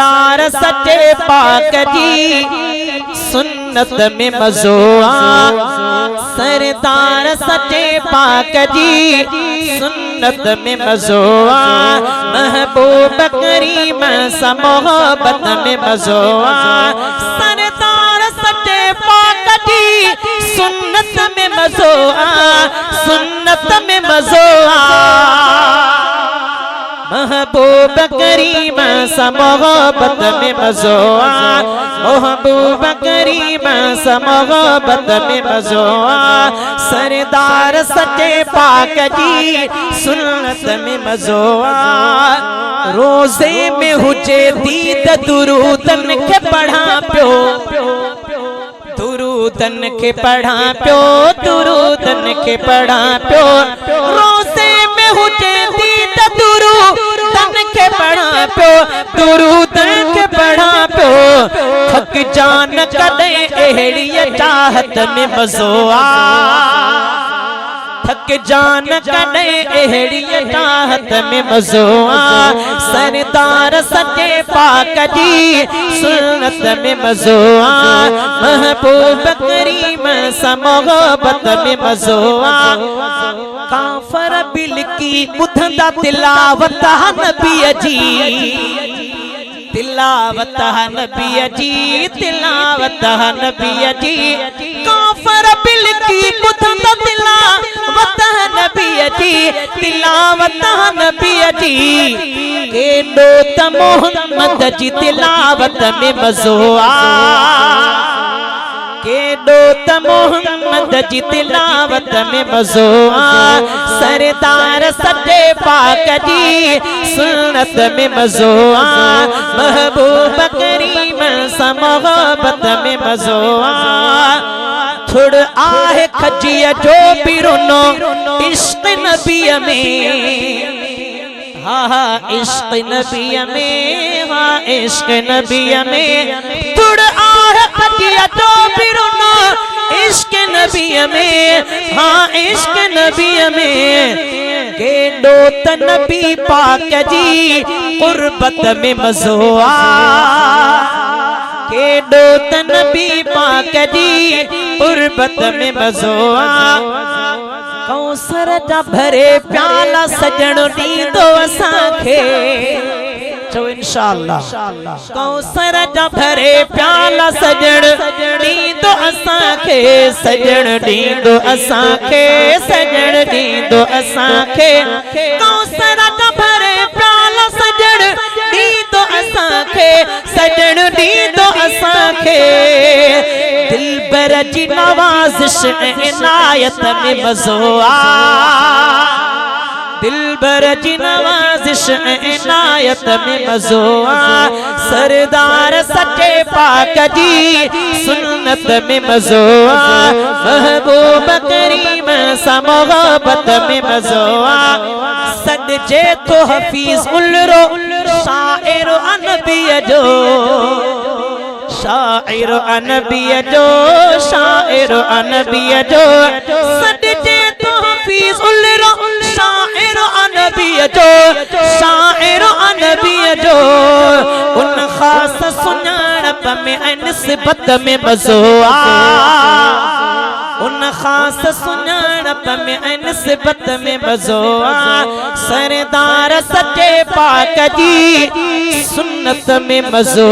सरदार सच्चे पाक जी सुन्नत में मज़ो सरदार सच्चे पाक जी सुन्नत में मज़ो महबूब करीम सा मोहब्बत में मज़ो सरदार सच्चे पाक जी सुन्नत में मज़ो सुन्नत में मज़ो महबूब करीम सा मोहब्बत में मज़ो महबूब करीम सा मोहब्बत में मज़ो सरदार सच्चे पाक जी सुन्नत में मज़ो रोज़े में हुजे दीद दुरूदन के पढ़ा प्यो दुरूदन के पढ़ा प्यो दुरूदन के पढ़ा प्यो रोज़े में हुजे दीद दुरूदन के पढ़ा प्यो दुरूदन के पढ़ा प्यो थक जान कदे एहड़ी चाहत में मज़ो थक जान कदे एहड़ी चाहत में मज़ो सरदार सच्चे पाक जी सुन्नत में मज़ो महबूब करीम सा मोहब्बत में मज़ो काफर बिल की बुधंदा तिलावत नबी जी तिलावत नबी जी तिलावत नबी जी काफर बिल की बुधंदा तिलावत नबी जी तिलावत नबी जी के दोत मोहम्मद जी तिलावत में मज़ो के दोत मोहम्मद जी तिलावत में मज़ो सरदार सच्चे पाक जी सुन्नत में मज़ो महबूब करीम सा मोहब्बत में मज़ो थोड़ आहे खजिया जो बिरुनो इश्क नबी में हाँ इश्क नबी में हाँ इश्क नबी में थोड़ आहे खजिया जो बिरुनो इश्क नबी में हाँ इश्क नबी में के दोत नबी पाक जी कुर्बत में मज़ो के दोत नबी पाक जी कुर्बत में मज़ो कौसर जा भरे प्याला सजणो ॾींदो असांखे चो इंशाअल्लाह कौसर जा भरे प्याला सजण ॾींदो असांखे सजण ॾींदो असांखे सजण ॾींदो असांखे कौसर जा भरे प्याला सजण ॾींदो असांखे सजण ॾींदो असांखे दिलबर जी नवाज़िश इनायत में मज़ो दिलबर जी नवाज़िश इनायत में मज़ो सरदार सच्चे पाक जी सुन्नत में मज़ो महबूब करीम सा मोहब्बत में मज़ो सदजे तो हफीज उल्रो शायर अनबी जो शायर अनबी जो शायर अनबी जो सदजे तो हफीज उल्रो शायर अनबी जो शायर अनबी जो उन खास सुञाणप में निस्बत में मज़ो उन खास सुञाणप में निस्बत में मज़ो सरदार सच्चे पाक जी सुन्नत में मज़ो